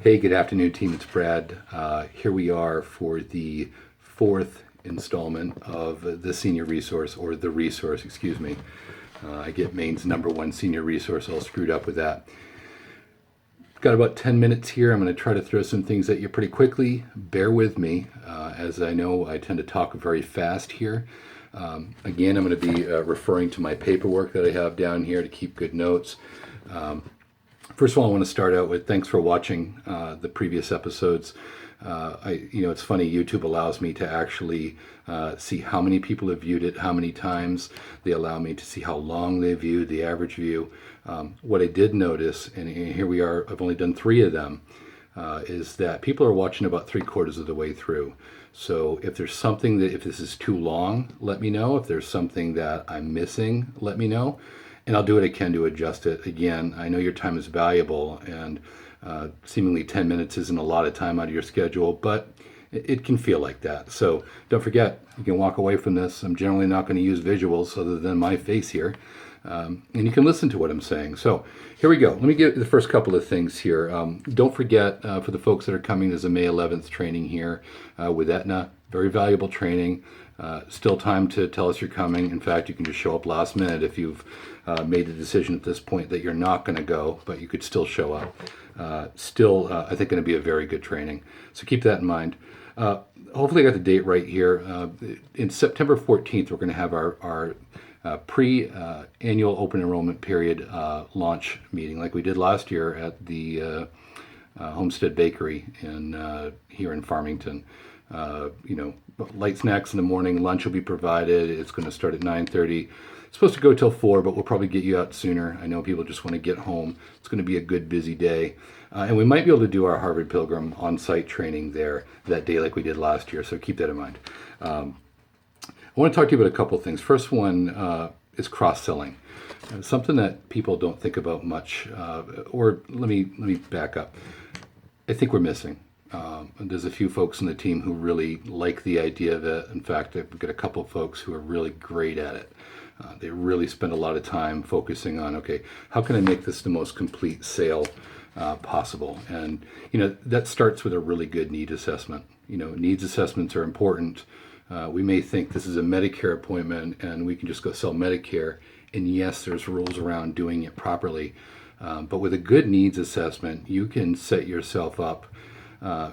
Hey, good afternoon, team. It's Brad. Here we are for the fourth installment of the senior resource, or the resource, excuse me. I get Maine's #1 senior resource all screwed up with that. Got about 10 minutes here. I'm going to try to throw some things at you pretty quickly. Bear with me, as I know I tend to talk very fast here. Again, I'm going to be referring to my paperwork that I have down here to keep good notes. First of all, I want to start out with thanks for watching the previous episodes. It's funny, YouTube allows me to actually see how many people have viewed it, how many times. They allow me to see how long they viewed, the average view. What I did notice, and here we are, I've only done 3 of them, is that people are watching about 3/4 of the way through. So if there's something that, if this is too long, let me know. If there's something that I'm missing, let me know. And I'll do what I can to adjust it. Again, I know your time is valuable, and seemingly 10 minutes isn't a lot of time out of your schedule, but it can feel like that. So don't forget, you can walk away from this. I'm generally not going to use visuals other than my face here. And you can listen to what I'm saying. So here we go. Let me get the first couple of things here. Don't forget, for the folks that are coming, there's a May 11th training here with Aetna. Very valuable training. Still time to tell us you're coming. In fact, you can just show up last minute if you've made the decision at this point that you're not going to go, but you could still show up. I think going to be a very good training. So keep that in mind. Hopefully I got the date right here. In September 14th, we're going to have our pre-annual open enrollment period launch meeting like we did last year at the Homestead Bakery here in Farmington. Light snacks in the morning, lunch will be provided. It's going to start at 9:30. It's supposed to go till 4, but we'll probably get you out sooner. I know people just want to get home. It's going to be a good, busy day. And we might be able to do our Harvard Pilgrim on-site training there that day like we did last year, so keep that in mind. I want to talk to you about a couple of things. First one is cross-selling. Something that people don't think about much, or let me back up. I think we're missing. There's a few folks on the team who really like the idea of it. In fact, I've got a couple of folks who are really great at it. They really spend a lot of time focusing on, okay, how can I make this the most complete sale possible? And, that starts with a really good need assessment. Needs assessments are important. We may think this is a Medicare appointment and we can just go sell Medicare. And yes, there's rules around doing it properly. But with a good needs assessment, you can set yourself up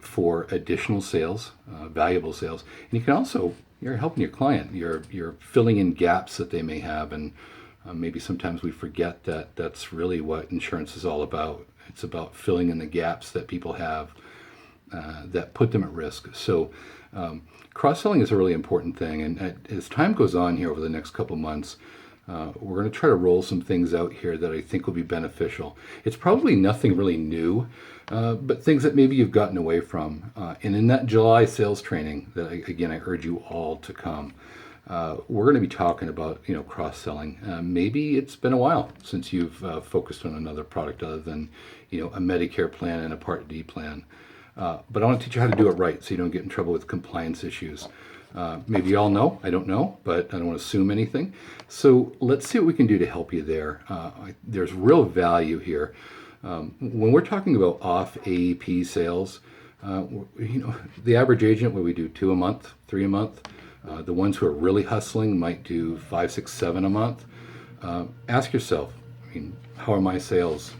for additional sales, valuable sales. And you can also, you're helping your client. You're filling in gaps that they may have. And maybe sometimes we forget that that's really what insurance is all about. It's about filling in the gaps that people have that put them at risk. So cross-selling is a really important thing. And as time goes on here over the next couple months, we're going to try to roll some things out here that I think will be beneficial. It's probably nothing really new, but things that maybe you've gotten away from. And in that July sales training, that I urge you all to come. We're going to be talking about cross-selling. Maybe it's been a while since you've focused on another product other than a Medicare plan and a Part D plan. But I want to teach you how to do it right so you don't get in trouble with compliance issues. Maybe you all know, I don't know, but I don't want to assume anything. So let's see what we can do to help you there. There's real value here. When we're talking about off AEP sales, the average agent, what we do 2 a month, 3 a month. The ones who are really hustling might do 5, 6, 7 a month. Ask yourself, how are my sales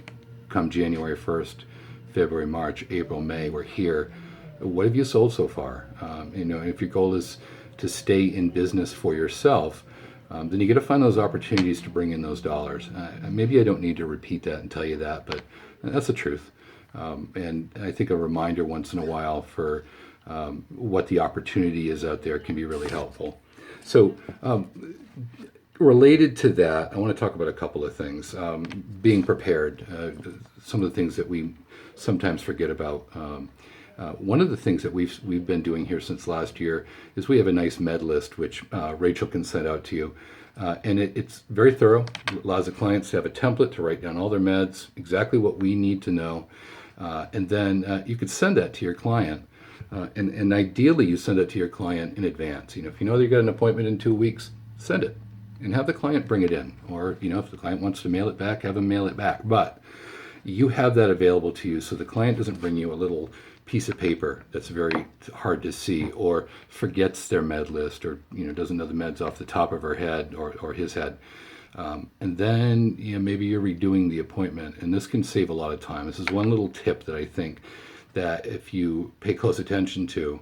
come January 1st, February, March, April, May? We're here. What have you sold so far? If your goal is to stay in business for yourself, then you got to find those opportunities to bring in those dollars. Maybe I don't need to repeat that and tell you that, but that's the truth. And I think a reminder once in a while for what the opportunity is out there can be really helpful. So related to that, I want to talk about a couple of things. Being prepared, some of the things that we sometimes forget about. One of the things that we've been doing here since last year is we have a nice med list, which Rachel can send out to you. And it's very thorough. It allows the clients to have a template to write down all their meds, exactly what we need to know. And then you could send that to your client. And ideally, you send it to your client in advance. If you know they've got an appointment in 2 weeks, send it and have the client bring it in. Or, if the client wants to mail it back, have them mail it back. But you have that available to you, so the client doesn't bring you a little piece of paper that's very hard to see, or forgets their med list, or doesn't know the meds off the top of her head or his head. And then maybe you're redoing the appointment, and this can save a lot of time. This is one little tip that I think that if you pay close attention to,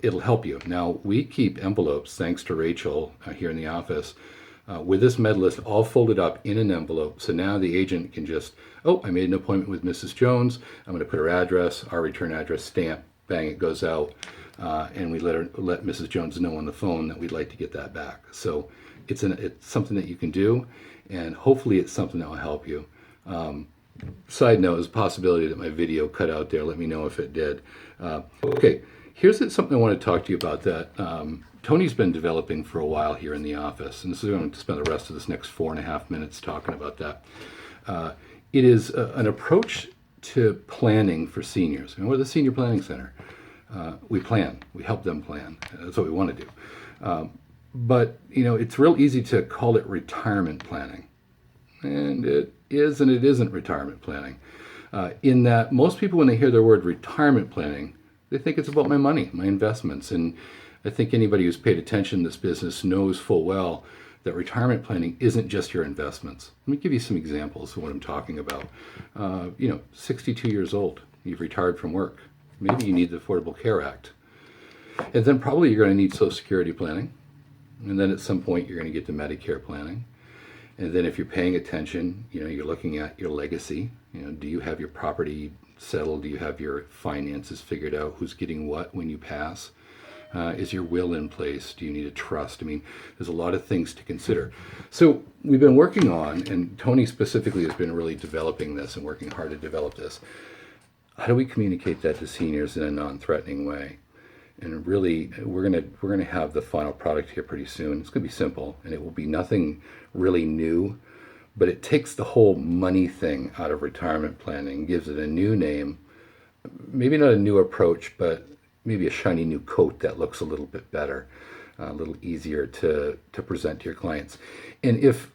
it'll help you. Now, we keep envelopes, thanks to Rachel here in the office, with this med list all folded up in an envelope. So now the agent can just, oh, I made an appointment with Mrs. Jones. I'm going to put her address, our return address, stamp, bang, it goes out. And we let Mrs. Jones know on the phone that we'd like to get that back. So it's something that you can do, and hopefully it's something that will help you. Side note, there's a possibility that my video cut out there. Let me know if it did. Okay, here's something I want to talk to you about that Tony's been developing for a while here in the office, and this is going to spend the rest of this next 4.5 minutes talking about that. It is an approach to planning for seniors. We're the Senior Planning Center. We plan. We help them plan. That's what we want to do. But it's real easy to call it retirement planning, and it is and it isn't retirement planning. In that most people, when they hear the word retirement planning, they think it's about my money, my investments. And I think anybody who's paid attention to this business knows full well that retirement planning isn't just your investments. Let me give you some examples of what I'm talking about. 62 years old, you've retired from work. Maybe you need the Affordable Care Act. And then probably you're going to need Social Security planning. And then at some point you're going to get to Medicare planning. And then if you're paying attention, you're looking at your legacy. Do you have your property settled? Do you have your finances figured out? Who's getting what when you pass? Is your will in place? Do you need a trust? There's a lot of things to consider. So we've been working on, and Tony specifically has been really developing this and working hard to develop this. How do we communicate that to seniors in a non-threatening way? And really, we're gonna have the final product here pretty soon. It's gonna be simple, and it will be nothing really new, but it takes the whole money thing out of retirement planning, gives it a new name, maybe not a new approach, but maybe a shiny new coat that looks a little bit better, a little easier to present to your clients. And if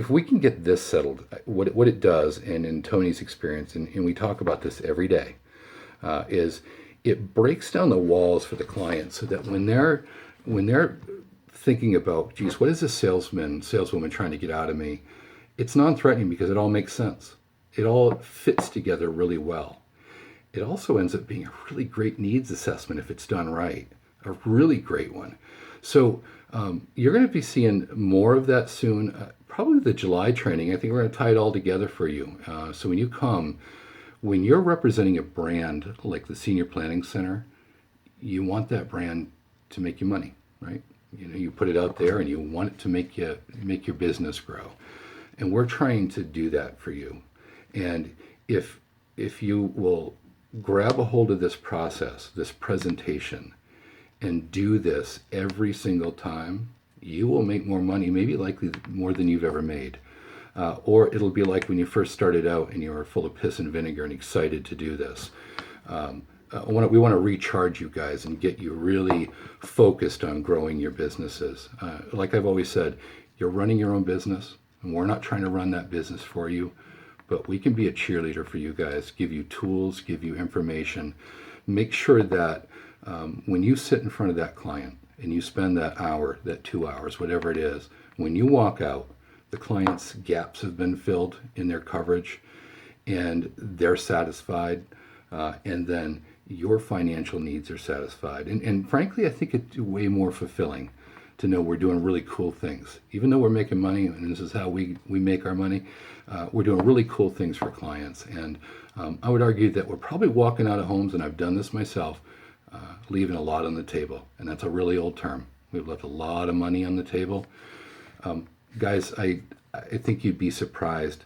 we can get this settled, what it does, and in Tony's experience, and we talk about this every day, is it breaks down the walls for the client, so that when they're thinking about, geez, what is this saleswoman trying to get out of me? It's non-threatening because it all makes sense. It all fits together really well. It also ends up being a really great needs assessment if it's done right, a really great one. So you're going to be seeing more of that soon, probably the July training. I think we're going to tie it all together for you. So when you come, when you're representing a brand like the Senior Planning Center, you want that brand to make you money, right? You put it out there and you want it to make your business grow. And we're trying to do that for you. And if you will grab a hold of this process, this presentation, and do this every single time, you will make more money, maybe likely more than you've ever made. Or it'll be like when you first started out and you were full of piss and vinegar and excited to do this. We want to recharge you guys and get you really focused on growing your businesses. Like I've always said, you're running your own business, and we're not trying to run that business for you, but we can be a cheerleader for you guys, give you tools, give you information. Make sure that when you sit in front of that client and you spend that hour, that 2 hours, whatever it is, when you walk out, the client's gaps have been filled in their coverage and they're satisfied, and then your financial needs are satisfied. And frankly, I think it's way more fulfilling to know we're doing really cool things. Even though we're making money, and this is how we make our money, we're doing really cool things for clients. And I would argue that we're probably walking out of homes, and I've done this myself, leaving a lot on the table. And that's a really old term. We've left a lot of money on the table. Guys, I think you'd be surprised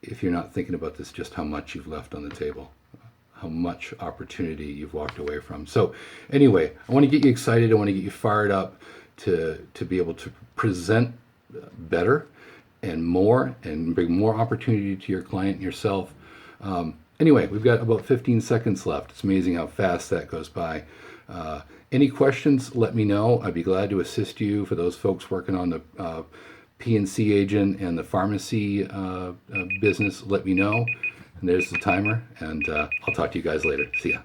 if you're not thinking about this, just how much you've left on the table, how much opportunity you've walked away from. So anyway, I want to get you excited. I want to get you fired up to be able to present better and more and bring more opportunity to your client and yourself. Anyway, we've got about 15 seconds left. It's amazing how fast that goes by. Any questions, let me know. I'd be glad to assist you. For those folks working on the P&C agent and the pharmacy business, let me know. And there's the timer, and I'll talk to you guys later. See ya.